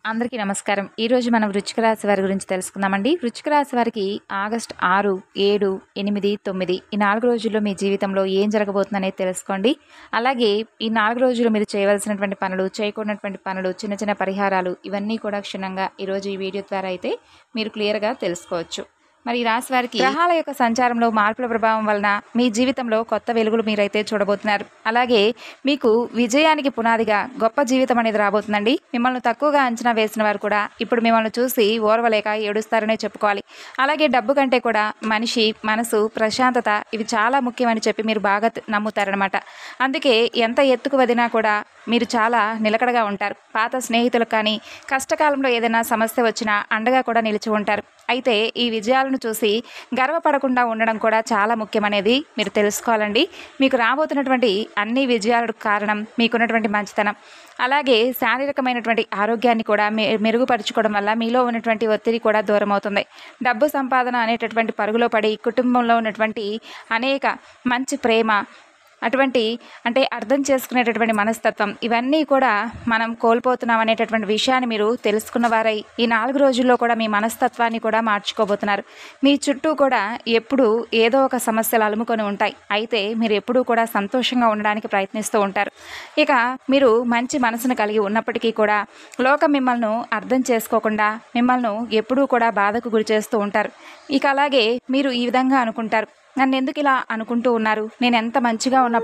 అందరికీ నమస్కారం. ఈరోజు మనం వృశ్చిక రాశి వారి గురించి తెలుసుకుందామండి. వృశ్చిక రాశి వారికి ఆగస్టు 6, 7, 8, 9 ఈ 4 రోజుల్లో మీ జీవితంలో ఏం జరగబోతుందనేది తెలుసుకోండి. అలాగే ఈ 4 రోజులు మీరు చేయవలసినటువంటి పనులు, చేయకూడనటువంటి పనులు, చిన్న చిన్న పరిహారాలు ఇవన్నీ కూడా క్షుణ్ణంగా ఈరోజు ఈ వీడియో ద్వారా అయితే మీరు క్లియర్గా తెలుసుకోవచ్చు. మరి ఈ రాశి వారికి గ్రహాల యొక్క సంచారంలో మార్పుల ప్రభావం వలన మీ జీవితంలో కొత్త వెలుగులు మీరైతే చూడబోతున్నారు. అలాగే మీకు విజయానికి పునాదిగా గొప్ప జీవితం అనేది రాబోతుందండి. మిమ్మల్ని తక్కువగా అంచనా వేసిన వారు కూడా ఇప్పుడు మిమ్మల్ని చూసి ఓర్వలేక ఏడుస్తారనే చెప్పుకోవాలి. అలాగే డబ్బు కంటే కూడా మనిషి మనసు, ప్రశాంతత ఇవి చాలా ముఖ్యమని చెప్పి మీరు బాగా నమ్ముతారనమాట. అందుకే ఎంత ఎత్తుకు వదినా కూడా మీరు చాలా నిలకడగా ఉంటారు. పాత స్నేహితులకు కానీ కష్టకాలంలో ఏదైనా సమస్య వచ్చినా అండగా కూడా నిలిచి ఉంటారు. అయితే ఈ విజయాలను చూసి గర్వపడకుండా ఉండడం కూడా చాలా ముఖ్యమనేది మీరు తెలుసుకోవాలండి. మీకు రాబోతున్నటువంటి అన్ని విజయాలకు కారణం మీకున్నటువంటి మంచితనం. అలాగే శారీరకమైనటువంటి ఆరోగ్యాన్ని కూడా మెరుగుపరుచుకోవడం వల్ల మీలో ఉన్నటువంటి ఒత్తిడి కూడా దూరం అవుతుంది. డబ్బు సంపాదన అనేటటువంటి పరుగులో పడి కుటుంబంలో ఉన్నటువంటి అనేక మంచి ప్రేమ, అటువంటి అంటే అర్థం చేసుకునేటటువంటి మనస్తత్వం ఇవన్నీ కూడా మనం కోల్పోతున్నాం అనేటటువంటి విషయాన్ని మీరు తెలుసుకున్న వారై ఈ 4 రోజుల్లో కూడా మీ మనస్తత్వాన్ని కూడా మార్చుకోబోతున్నారు. మీ చుట్టూ కూడా ఎప్పుడూ ఏదో ఒక సమస్యలు అలుముకొని ఉంటాయి. అయితే మీరు ఎప్పుడూ కూడా సంతోషంగా ఉండడానికి ప్రయత్నిస్తూ ఉంటారు. ఇక మీరు మంచి మనసును కలిగి ఉన్నప్పటికీ కూడా లోకం మిమ్మల్ని అర్థం చేసుకోకుండా మిమ్మల్ని ఎప్పుడూ కూడా బాధకు గురి చేస్తూ ఉంటారు. ఇక అలాగే మీరు ఈ విధంగా అనుకుంటారు, నన్ను ఎందుకు ఇలా అనుకుంటూ ఉన్నారు, నేను ఎంత మంచిగా ఉన్న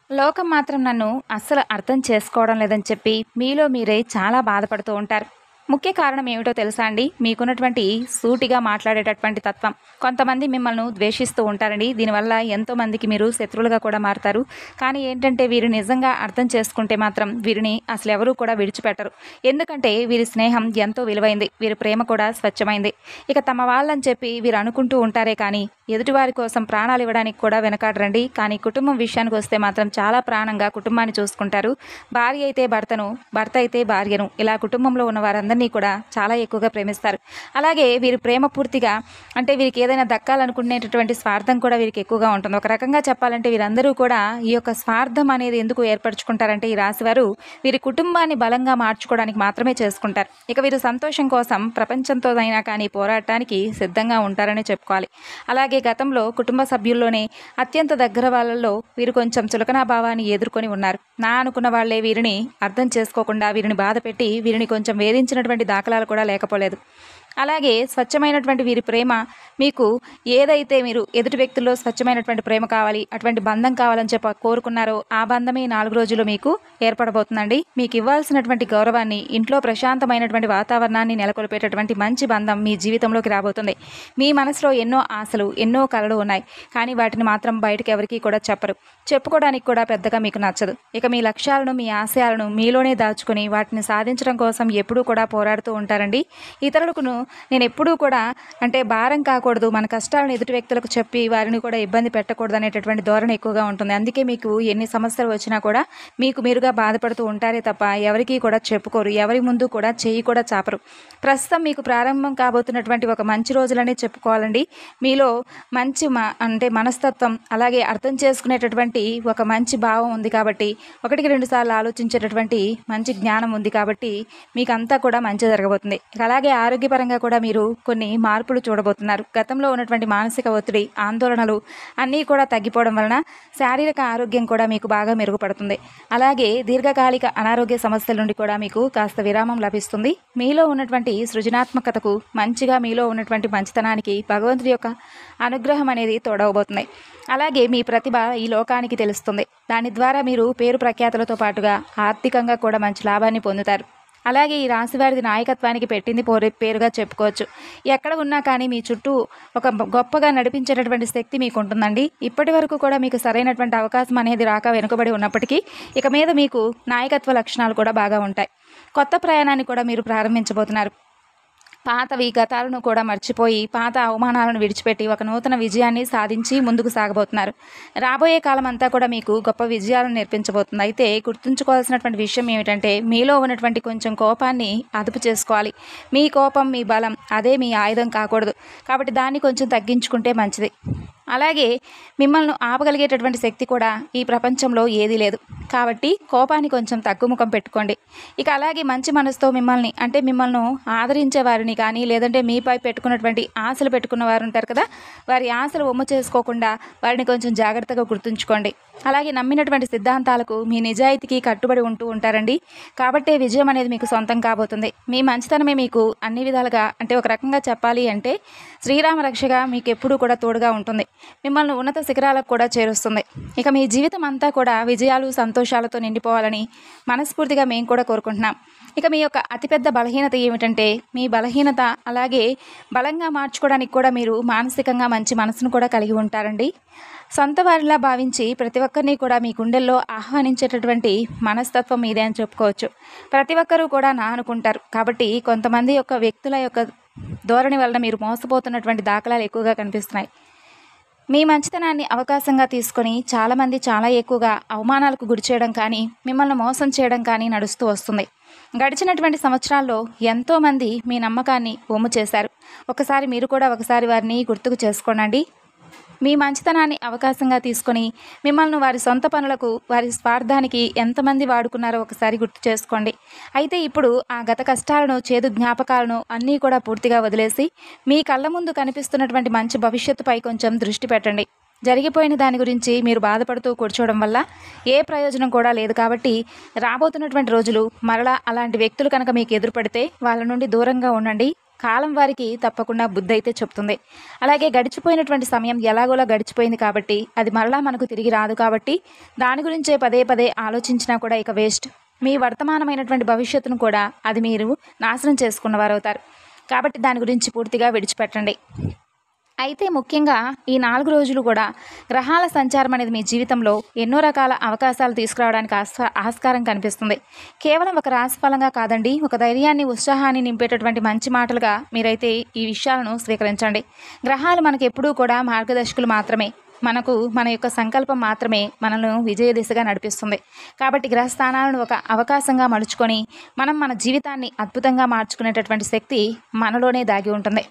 లోకం మాత్రం నన్ను అస్సలు అర్థం చేసుకోవడం లేదని చెప్పి మీలో మీరే చాలా బాధపడుతూ ఉంటారు. ముఖ్య కారణం ఏమిటో తెలుసా అండి? మీకున్నటువంటి సూటిగా మాట్లాడేటటువంటి తత్వం. కొంతమంది మిమ్మల్ని ద్వేషిస్తూ ఉంటారండి. దీనివల్ల ఎంతోమందికి మీరు శత్రువులుగా కూడా మారుతారు. కానీ ఏంటంటే వీరు నిజంగా అర్థం చేసుకుంటే మాత్రం వీరిని అసలు ఎవరూ కూడా విడిచిపెట్టరు. ఎందుకంటే వీరి స్నేహం ఎంతో విలువైంది, వీరి ప్రేమ కూడా స్వచ్ఛమైంది. ఇక తమ వాళ్ళని చెప్పి వీరు అనుకుంటూ ఉంటారే కానీ ఎదుటివారి కోసం ప్రాణాలు ఇవ్వడానికి కూడా వెనకాడరండి. కానీ కుటుంబం విషయానికి వస్తే మాత్రం చాలా ప్రాణంగా కుటుంబాన్ని చూసుకుంటారు. భార్య అయితే భర్తను, భర్త అయితే భార్యను, ఇలా కుటుంబంలో ఉన్న వారందరినీ కూడా చాలా ఎక్కువగా ప్రేమిస్తారు. అలాగే వీరు ప్రేమ పూర్తిగా అంటే వీరికి ఏదైనా దక్కాలనుకునేటటువంటి స్వార్థం కూడా వీరికి ఎక్కువగా ఉంటుంది. ఒక రకంగా చెప్పాలంటే వీరందరూ కూడా ఈ యొక్క స్వార్థం అనేది ఎందుకు ఏర్పరచుకుంటారంటే ఈ రాశివారు వీరి కుటుంబాన్ని బలంగా మార్చుకోవడానికి మాత్రమే చేసుకుంటారు. ఇక వీరు సంతోషం కోసం ప్రపంచంతో అయినా కానీ పోరాటానికి సిద్ధంగా ఉంటారని చెప్పుకోవాలి. అలాగే గతంలో కుటుంబ సభ్యుల్లోనే అత్యంత దగ్గర వాళ్ళల్లో వీరు కొంచెం చులకనా భావాన్ని ఎదుర్కొని ఉన్నారు. నా అనుకున్న వాళ్లే వీరిని అర్థం చేసుకోకుండా వీరిని బాధ పెట్టి వీరిని కొంచెం వేధించినటువంటి దాఖలాలు కూడా లేకపోలేదు. అలాగే స్వచ్ఛమైనటువంటి వీరి ప్రేమ మీకు ఏదైతే మీరు ఎదుటి వ్యక్తుల్లో స్వచ్ఛమైనటువంటి ప్రేమ కావాలి, అటువంటి బంధం కావాలని చెప్పి కోరుకున్నారో ఆ బంధమే 4 రోజులు మీకు ఏర్పడబోతుందండి. మీకు ఇవ్వాల్సినటువంటి గౌరవాన్ని, ఇంట్లో ప్రశాంతమైనటువంటి వాతావరణాన్ని నెలకొల్పేటటువంటి మంచి బంధం మీ జీవితంలోకి రాబోతుంది. మీ మనసులో ఎన్నో ఆశలు, ఎన్నో కలలు ఉన్నాయి. కానీ వాటిని మాత్రం బయటకు ఎవరికీ కూడా చెప్పరు. చెప్పుకోవడానికి కూడా పెద్దగా మీకు నచ్చదు. ఇక మీ లక్ష్యాలను, మీ ఆశయాలను మీలోనే దాచుకుని వాటిని సాధించడం కోసం ఎప్పుడూ కూడా పోరాడుతూ ఉంటారండి. ఇతరులకు నేను ఎప్పుడూ కూడా అంటే భారం కాకూడదు, మన కష్టాలను ఎదుటి వ్యక్తులకు చెప్పి వారిని కూడా ఇబ్బంది పెట్టకూడదు అనేటటువంటి ధోరణి ఎక్కువగా ఉంటుంది. అందుకే మీకు ఎన్ని సమస్యలు వచ్చినా కూడా మీకు మీరుగా బాధపడుతూ ఉంటారే తప్ప ఎవరికీ కూడా చెప్పుకోరు, ఎవరి ముందు కూడా చెయ్యి కూడా చాపరు. ప్రస్తుతం మీకు ప్రారంభం కాబోతున్నటువంటి ఒక మంచి రోజులనే చెప్పుకోవాలండి. మీలో మంచి అంటే మనస్తత్వం, అలాగే అర్థం చేసుకునేటటువంటి ఒక మంచి భావం ఉంది కాబట్టి, 1-2 సార్లు ఆలోచించేటటువంటి మంచి జ్ఞానం ఉంది కాబట్టి మీకు అంతా కూడా మంచి జరగబోతుంది. అలాగే ఆరోగ్యపరంగా కూడా మీరు కొన్ని మార్పులు చూడబోతున్నారు. గతంలో ఉన్నటువంటి మానసిక ఒత్తిడి, ఆందోళనలు అన్నీ కూడా తగ్గిపోవడం వలన శారీరక ఆరోగ్యం కూడా మీకు బాగా మెరుగుపడుతుంది. అలాగే దీర్ఘకాలిక అనారోగ్య సమస్యల నుండి కూడా మీకు కాస్త విరామం లభిస్తుంది. మీలో ఉన్నటువంటి సృజనాత్మకతకు, మంచిగా మీలో ఉన్నటువంటి మంచితనానికి భగవంతుడి యొక్క అనుగ్రహం అనేది తోడవబోతుంది. అలాగే మీ ప్రతిభ ఈ లోకానికి తెలుస్తుంది. దాని ద్వారా మీరు పేరు ప్రఖ్యాతులతో పాటుగా ఆర్థికంగా కూడా మంచి లాభాన్ని పొందుతారు. అలాగే ఈ రాశివారిది నాయకత్వానికి పెట్టింది పేరుగా చెప్పుకోవచ్చు. ఎక్కడ ఉన్నా కానీ మీ చుట్టూ ఒక గొప్పగా నడిపించేటటువంటి శక్తి మీకు ఉంటుందండి. ఇప్పటి వరకు కూడా మీకు సరైనటువంటి అవకాశం అనేది రాక వెనుకబడి ఉన్నప్పటికీ ఇక మీద మీకు నాయకత్వ లక్షణాలు కూడా బాగా ఉంటాయి. కొత్త ప్రయాణాన్ని కూడా మీరు ప్రారంభించబోతున్నారు. పాతవి గతాలను కూడా మర్చిపోయి పాత అవమానాలను విడిచిపెట్టి ఒక నూతన విజయాన్ని సాధించి ముందుకు సాగబోతున్నారు. రాబోయే కాలం అంతా కూడా మీకు గొప్ప విజయాలను నేర్పించబోతుంది. అయితే గుర్తుంచుకోవాల్సినటువంటి విషయం ఏమిటంటే మీలో ఉన్నటువంటి కొంచెం కోపాన్ని అదుపు చేసుకోవాలి. మీ కోపం మీ బలం, అదే మీ ఆయుధం కాకూడదు. కాబట్టి దాన్ని కొంచెం తగ్గించుకుంటే మంచిది. అలాగే మిమ్మల్ని ఆపగలిగేటటువంటి శక్తి కూడా ఈ ప్రపంచంలో ఏదీ లేదు. కాబట్టి కోపాన్ని కొంచెం తగ్గు ముఖం పెట్టుకోండి. ఇక అలాగే మంచి మనసుతో మిమ్మల్ని ఆదరించే వారిని కానీ, లేదంటే మీపై పెట్టుకున్నటువంటి ఆశలు పెట్టుకున్న వారు ఉంటారు కదా, వారి ఆశలు వమ్ము చేసుకోకుండా వారిని కొంచెం జాగ్రత్తగా గుర్తుంచుకోండి. అలాగే నమ్మినటువంటి సిద్ధాంతాలకు, మీ నిజాయితీకి కట్టుబడి ఉంటూ ఉంటారండి. కాబట్టే విజయం అనేది మీకు సొంతం కాబోతుంది. మీ మంచితనమే మీకు అన్ని విధాలుగా, ఒక రకంగా చెప్పాలి అంటే శ్రీరామ రక్షగా మీకు ఎప్పుడూ కూడా తోడుగా ఉంటుంది. మిమ్మల్ని ఉన్నత శిఖరాలకు కూడా చేరుస్తుంది. ఇక మీ జీవితం అంతా కూడా విజయాలు, సంతోషాలతో నిండిపోవాలని మనస్ఫూర్తిగా మేము కూడా కోరుకుంటున్నాం. ఇక మీ యొక్క అతిపెద్ద బలహీనత ఏమిటంటే, మీ బలహీనత అలాగే బలంగా మార్చుకోవడానికి కూడా మీరు మానసికంగా మంచి మనసును కూడా కలిగి ఉంటారండి. సొంత వారిలా భావించి ప్రతి ఒక్కరిని కూడా మీ గుండెల్లో ఆహ్వానించేటటువంటి మనస్తత్వం మీదే అని చెప్పుకోవచ్చు. ప్రతి ఒక్కరూ కూడా నా అనుకుంటారు. కాబట్టి కొంతమంది వ్యక్తుల యొక్క ధోరణి వలన మీరు మోసపోతున్నటువంటి దాఖలాలు ఎక్కువగా కనిపిస్తున్నాయి. మీ మంచితనాన్ని అవకాశంగా తీసుకొని చాలామంది చాలా ఎక్కువగా అవమానాలకు గురి చేయడం కానీ, మిమ్మల్ని మోసం చేయడం కానీ నడుస్తూ వస్తుంది. గడిచినటువంటి సంవత్సరాల్లో ఎంతోమంది మీ నమ్మకాన్ని వమ్ము చేశారు. ఒకసారి మీరు కూడా వారిని గుర్తుకు చేసుకోనండి. మీ మంచితనాన్ని అవకాశంగా తీసుకొని మిమ్మల్ని వారి సొంత పనులకు, వారి స్వార్థానికి ఎంతమంది వాడుకున్నారో ఒకసారి గుర్తు చేసుకోండి. అయితే ఇప్పుడు ఆ గత కష్టాలను, చేదు జ్ఞాపకాలను అన్నీ కూడా పూర్తిగా వదిలేసి మీ కళ్ళ ముందు కనిపిస్తున్నటువంటి మంచి భవిష్యత్తుపై కొంచెం దృష్టి పెట్టండి. జరిగిపోయిన దాని గురించి మీరు బాధపడుతూ కూర్చోవడం వల్ల ఏ ప్రయోజనం కూడా లేదు. కాబట్టి రాబోతున్నటువంటి రోజులు మరలా అలాంటి వ్యక్తులు కనుక మీకు ఎదురుపడితే వాళ్ళ నుండి దూరంగా ఉండండి. కాలం వారికి తప్పకుండా బుద్ధి అయితే చెప్తుంది. అలాగే గడిచిపోయినటువంటి సమయం ఎలాగోలా గడిచిపోయింది కాబట్టి అది మరలా మనకు తిరిగి రాదు. కాబట్టి దాని గురించే పదే పదే ఆలోచించినా కూడా ఇక వేస్ట్. మీ వర్తమానమైనటువంటి భవిష్యత్తును కూడా అది మీరు నాశనం చేసుకున్నవారు అవుతారు. కాబట్టి దాని గురించి పూర్తిగా విడిచిపెట్టండి. అయితే ముఖ్యంగా ఈ 4 రోజులు కూడా గ్రహాల సంచారం అనేది మీ జీవితంలో ఎన్నో రకాల అవకాశాలు తీసుకురావడానికి ఆస్కారం కనిపిస్తుంది. కేవలం ఒక రాశిఫలంగా కాదండి, ఒక ధైర్యాన్ని, ఉత్సాహాన్ని నింపేటటువంటి మంచి మాటలుగా మీరైతే ఈ విషయాలను స్వీకరించండి. గ్రహాలు మనకు ఎప్పుడూ కూడా మార్గదర్శకులు మాత్రమే. మన యొక్క సంకల్పం మాత్రమే మనల్ని విజయ దిశగా నడిపిస్తుంది. కాబట్టి గ్రహస్థానాలను ఒక అవకాశంగా మలుచుకొని మన జీవితాన్ని అద్భుతంగా మార్చుకునేటటువంటి శక్తి మనలోనే దాగి ఉంటుంది.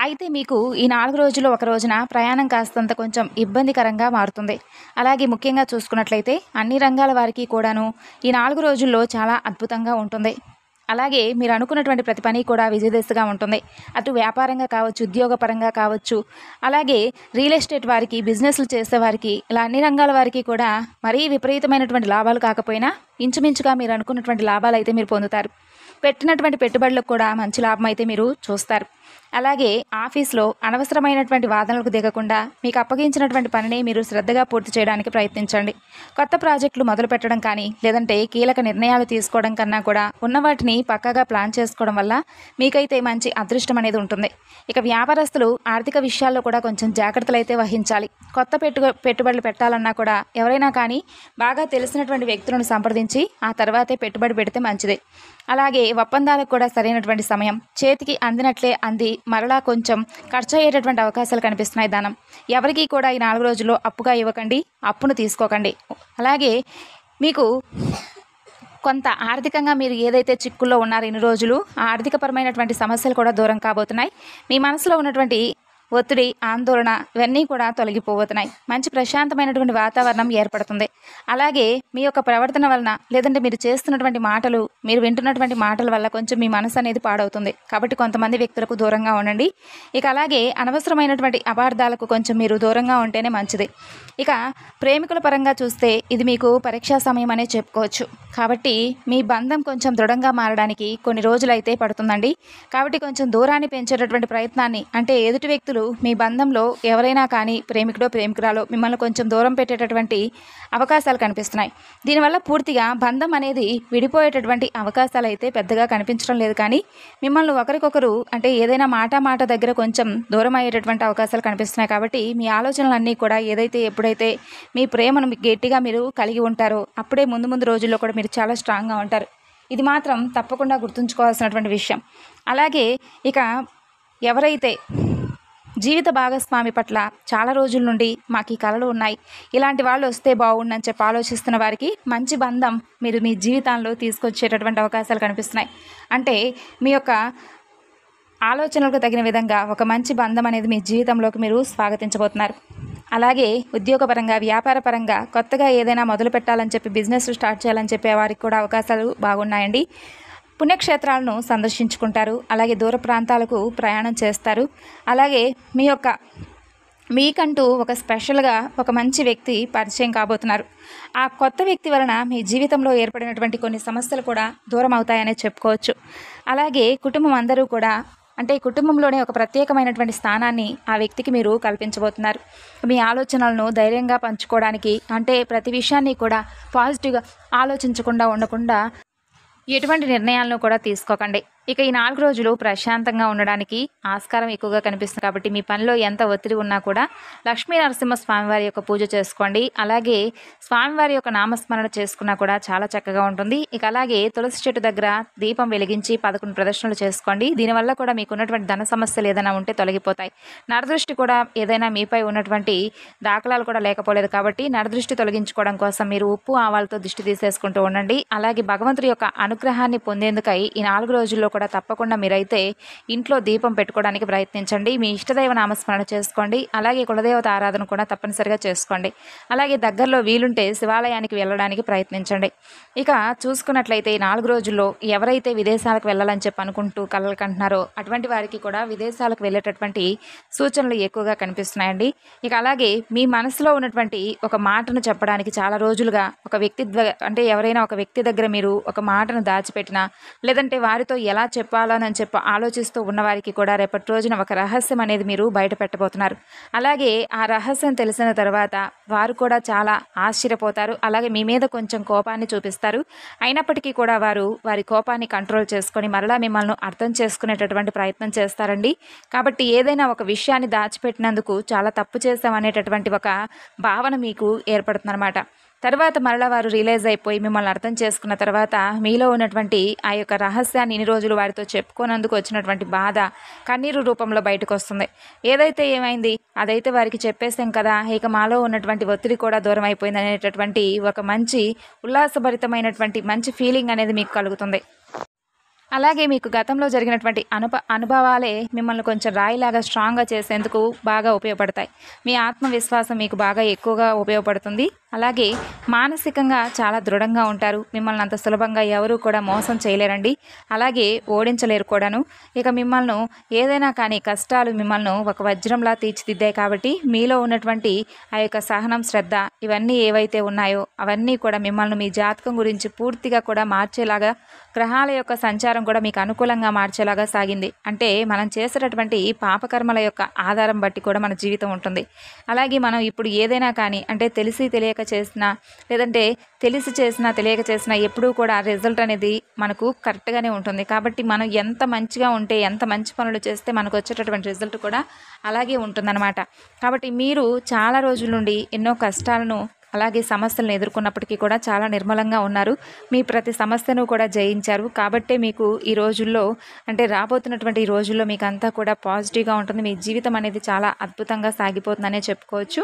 అయితే మీకు ఈ 4 రోజుల్లో ఒక రోజున ప్రయాణం కాస్తంత కొంచెం ఇబ్బందికరంగా మారుతుంది. అలాగే ముఖ్యంగా చూసుకున్నట్లయితే అన్ని రంగాల వారికి కూడాను ఈ 4 రోజుల్లో చాలా అద్భుతంగా ఉంటుంది. అలాగే మీరు అనుకున్నటువంటి ప్రతి పని కూడా విజయదశగా ఉంటుంది. అటు వ్యాపారంగా కావచ్చు, ఉద్యోగపరంగా కావచ్చు, అలాగే రియల్ ఎస్టేట్ వారికి, బిజినెస్లు చేసేవారికి, ఇలా అన్ని రంగాల వారికి కూడా మరీ విపరీతమైనటువంటి లాభాలు కాకపోయినా ఇంచుమించుగా మీరు అనుకున్నటువంటి లాభాలు అయితే మీరు పొందుతారు. పెట్టినటువంటి పెట్టుబడులకు కూడా మంచి లాభం అయితే మీరు చూస్తారు. అలాగే ఆఫీస్లో అనవసరమైనటువంటి వాదనలకు దిగకుండా మీకు అప్పగించినటువంటి పనిని మీరు శ్రద్ధగా పూర్తి చేయడానికి ప్రయత్నించండి. కొత్త ప్రాజెక్టులు మొదలు పెట్టడం కానీ, లేదంటే కీలక నిర్ణయాలు తీసుకోవడం కన్నా కూడా ఉన్న వాటిని పక్కాగా ప్లాన్ చేసుకోవడం వల్ల మీకైతే మంచి అదృష్టం అనేది ఉంటుంది. ఇక వ్యాపారస్తులు ఆర్థిక విషయాల్లో కూడా కొంచెం జాగ్రత్తలు అయితే వహించాలి. కొత్త పెట్టుబడులు పెట్టాలన్నా కూడా ఎవరైనా కానీ బాగా తెలిసినటువంటి వ్యక్తులను సంప్రదించి ఆ తర్వాతే పెట్టుబడి పెడితే మంచిదే. అలాగే ఒప్పందాలకు కూడా సరైనటువంటి సమయం, చేతికి అందినట్లే అంది మరలా కొంచెం ఖర్చు అయ్యేటటువంటి అవకాశాలు కనిపిస్తున్నాయి. ధనం ఎవరికి కూడా ఈ 4 రోజుల్లో అప్పుగా ఇవ్వకండి, అప్పును తీసుకోకండి. అలాగే మీకు కొంత ఆర్థికంగా మీరు ఏదైతే చిక్కుల్లో ఉన్నారో ఇన్ని రోజులు, ఆ ఆర్థికపరమైనటువంటి సమస్యలు కూడా దూరం కాబోతున్నాయి. మీ మనసులో ఉన్నటువంటి ఒత్తిడి, ఆందోళన ఇవన్నీ కూడా తొలగిపోబోతున్నాయి. మంచి ప్రశాంతమైనటువంటి వాతావరణం ఏర్పడుతుంది. అలాగే మీ యొక్క ప్రవర్తన వలన, లేదంటే మీరు చేస్తున్నటువంటి మాటలు, మీరు వింటున్నటువంటి మాటల వల్ల కొంచెం మీ మనసు అనేది పాడవుతుంది. కాబట్టి కొంతమంది వ్యక్తులకు దూరంగా ఉండండి. ఇక అలాగే అనవసరమైనటువంటి అపార్థాలకు కొంచెం మీరు దూరంగా ఉంటేనే మంచిది. ఇక ప్రేమికుల పరంగా చూస్తే ఇది మీకు పరీక్షా సమయం అనే చెప్పుకోవచ్చు. కాబట్టి మీ బంధం కొంచెం దృఢంగా మారడానికి కొన్ని రోజులైతే పడుతుందండి. కాబట్టి కొంచెం దూరాన్ని పెంచేటటువంటి ప్రయత్నాన్ని, ఎదుటి వ్యక్తులు మీ బంధంలో ఎవరైనా కానీ ప్రేమికుడో ప్రేమికురాలో మిమ్మల్ని కొంచెం దూరం పెట్టేటటువంటి అవకాశాలు కనిపిస్తున్నాయి. దీనివల్ల పూర్తిగా బంధం అనేది విడిపోయేటటువంటి అవకాశాలు అయితే పెద్దగా కనిపించడం లేదు. కానీ మిమ్మల్ని ఒకరికొకరు ఏదైనా మాట దగ్గర కొంచెం దూరం అయ్యేటటువంటి అవకాశాలు కనిపిస్తున్నాయి. కాబట్టి మీ ఆలోచనలన్నీ కూడా ఎప్పుడైతే మీ ప్రేమను గట్టిగా మీరు కలిగి ఉంటారో అప్పుడే ముందు రోజుల్లో కూడా మీరు చాలా స్ట్రాంగ్గా ఉంటారు. ఇది మాత్రం తప్పకుండా గుర్తుంచుకోవాల్సినటువంటి విషయం. అలాగే ఇక ఎవరైతే జీవిత భాగస్వామి పట్ల చాలా రోజుల నుండి మాకు ఈ కలలు ఉన్నాయి, ఇలాంటి వాళ్ళు వస్తే బాగుండని చెప్పి ఆలోచిస్తున్న వారికి మంచి బంధం మీరు మీ జీవితంలో తీసుకొచ్చేటటువంటి అవకాశాలు కనిపిస్తున్నాయి. మీ యొక్క ఆలోచనలకు తగిన విధంగా ఒక మంచి బంధం అనేది మీ జీవితంలోకి మీరు స్వాగతించబోతున్నారు. అలాగే ఉద్యోగపరంగా, వ్యాపారపరంగా కొత్తగా ఏదైనా మొదలు పెట్టాలని చెప్పి బిజినెస్ స్టార్ట్ చేయాలని చెప్పే వారికి కూడా అవకాశాలు బాగున్నాయండి. పుణ్యక్షేత్రాలను సందర్శించుకుంటారు. అలాగే దూర ప్రాంతాలకు ప్రయాణం చేస్తారు. అలాగే మీకంటూ ఒక స్పెషల్గా ఒక మంచి వ్యక్తి పరిచయం కాబోతున్నారు. ఆ కొత్త వ్యక్తి వలన మీ జీవితంలో ఏర్పడినటువంటి కొన్ని సమస్యలు కూడా దూరం అవుతాయనే చెప్పుకోవచ్చు. అలాగే కుటుంబం అందరూ కూడా అంటే కుటుంబంలోనే ఒక ప్రత్యేకమైనటువంటి స్థానాన్ని ఆ వ్యక్తికి మీరు కల్పించబోతున్నారు. మీ ఆలోచనలను ధైర్యంగా పంచుకోవడానికి, అంటే ప్రతి విషయాన్ని కూడా పాజిటివ్గా ఆలోచించకుండా ఉండకుండా ఎటువంటి నిర్ణయాలను కూడా తీసుకోకండి. ఇక ఈ 4 రోజులు ప్రశాంతంగా ఉండడానికి ఆస్కారం ఎక్కువగా కనిపిస్తుంది కాబట్టి మీ పనిలో ఎంత ఒత్తిడి ఉన్నా కూడా లక్ష్మీ నరసింహ స్వామివారి యొక్క పూజ చేసుకోండి. అలాగే స్వామివారి యొక్క నామస్మరణ చేసుకున్నా కూడా చాలా చక్కగా ఉంటుంది. ఇక అలాగే తులసి చెట్టు దగ్గర దీపం వెలిగించి 11 ప్రదర్శనలు చేసుకోండి. దీనివల్ల కూడా మీకు ఉన్నటువంటి ధన సమస్యలు ఏదైనా ఉంటే తొలగిపోతాయి. నరదృష్టి కూడా ఏదైనా మీపై ఉన్నటువంటి దాఖలాలు కూడా లేకపోలేదు కాబట్టి నరదృష్టి తొలగించుకోవడం కోసం మీరు ఉప్పు ఆవాలతో దిష్టి తీసేసుకుంటూ ఉండండి. అలాగే భగవంతుడి యొక్క అనుగ్రహాన్ని పొందేందుకై ఈ 4 రోజుల్లో కూడా తప్పకుండా మీరైతే ఇంట్లో దీపం పెట్టుకోవడానికి ప్రయత్నించండి. మీ ఇష్టదైవ నామస్మరణ చేసుకోండి. అలాగే కులదేవత ఆరాధన కూడా తప్పనిసరిగా చేసుకోండి. అలాగే దగ్గరలో వీలుంటే శివాలయానికి వెళ్ళడానికి ప్రయత్నించండి. ఇక చూసుకున్నట్లయితే ఈ 4 రోజుల్లో ఎవరైతే విదేశాలకు వెళ్ళాలని చెప్పి అనుకుంటూ కలలు కంటున్నారో అటువంటి వారికి కూడా విదేశాలకు వెళ్ళేటటువంటి సూచనలు ఎక్కువగా కనిపిస్తున్నాయండి. ఇక అలాగే మీ మనసులో ఉన్నటువంటి ఒక మాటను చెప్పడానికి చాలా రోజులుగా ఒక వ్యక్తి అంటే ఎవరైనా ఒక వ్యక్తి దగ్గర మీరు ఒక మాటను దాచిపెట్టినా, లేదంటే వారితో ఎలా చెప్పాలని చెప్పి ఆలోచిస్తూ ఉన్నవారికి కూడా రేపటి రోజున ఒక రహస్యం అనేది మీరు బయట పెట్టబోతున్నారు. అలాగే ఆ రహస్యం తెలిసిన తర్వాత వారు కూడా చాలా ఆశ్చర్యపోతారు. అలాగే మీ మీద కొంచెం కోపాన్ని చూపిస్తారు. అయినప్పటికీ కూడా వారి కోపాన్ని కంట్రోల్ చేసుకొని మరలా మిమ్మల్ని అర్థం చేసుకునేటటువంటి ప్రయత్నం చేస్తారండి. కాబట్టి ఏదైనా ఒక విషయాన్ని దాచిపెట్టినందుకు చాలా తప్పు చేశామనేటటువంటి ఒక భావన మీకు ఏర్పడుతుందన్నమాట. తర్వాత మరలా వారు రియలైజ్ అయిపోయి మిమ్మల్ని అర్థం చేసుకున్న తర్వాత మీలో ఉన్నటువంటి ఆ యొక్క రహస్యాన్ని ఇన్ని రోజులు వారితో చెప్పుకోనందుకు వచ్చినటువంటి బాధ కన్నీరు రూపంలో బయటకు వస్తుంది. ఏదైతే ఏమైంది అదైతే వారికి చెప్పేసాం కదా, ఇక మాలో ఉన్నటువంటి ఒత్తిడి కూడా దూరం అయిపోయింది అనేటటువంటి ఒక మంచి ఉల్లాసభరితమైనటువంటి మంచి ఫీలింగ్ అనేది మీకు కలుగుతుంది. అలాగే మీకు గతంలో జరిగినటువంటి అనుభవాలే మిమ్మల్ని కొంచెం రాయిలాగా స్ట్రాంగ్గా చేసేందుకు బాగా ఉపయోగపడతాయి. మీ ఆత్మవిశ్వాసం మీకు బాగా ఎక్కువగా ఉపయోగపడుతుంది. అలాగే మానసికంగా చాలా దృఢంగా ఉంటారు. మిమ్మల్ని అంత సులభంగా ఎవరూ కూడా మోసం చేయలేరండి. అలాగే ఓడించలేరు కూడాను. ఇక మిమ్మల్ని ఏదైనా కానీ కష్టాలు మిమ్మల్ని ఒక వజ్రంలా తీర్చిదిద్దాయి కాబట్టి మీలో ఉన్నటువంటి ఆ యొక్క సహనం, శ్రద్ధ ఇవన్నీ ఏవైతే ఉన్నాయో అవన్నీ కూడా మిమ్మల్ని మీ జాతకం గురించి పూర్తిగా కూడా మార్చేలాగా, గ్రహాల యొక్క సంచారం కూడా మీకు అనుకూలంగా మార్చేలాగా సాగింది. అంటే మనం చేసేటటువంటి పాపకర్మల యొక్క ఆధారం బట్టి కూడా మన జీవితం ఉంటుంది. అలాగే మనం ఇప్పుడు ఏదైనా కానీ అంటే తెలిసి తెలియక చేసినా, లేదంటే తెలిసి చేసినా తెలియక చేసినా ఎప్పుడూ కూడా రిజల్ట్ అనేది మనకు కరెక్ట్గానే ఉంటుంది. కాబట్టి మనం ఎంత మంచిగా ఉంటే, ఎంత మంచి పనులు చేస్తే మనకు వచ్చేటటువంటి రిజల్ట్ కూడా అలాగే ఉంటుందన్నమాట. కాబట్టి మీరు చాలా రోజుల నుండి ఎన్నో కష్టాలను అలాగే సమస్యలను ఎదుర్కొన్నప్పటికీ కూడా చాలా నిర్మలంగా ఉన్నారు. మీ ప్రతి సమస్యను కూడా జయించారు. కాబట్టే మీకు ఈ రోజుల్లో అంటే రాబోతున్నటువంటి ఈ రోజుల్లో మీకు అంతా కూడా పాజిటివ్గా ఉంటుంది. మీ జీవితం అనేది చాలా అద్భుతంగా సాగిపోతుందనే చెప్పుకోవచ్చు.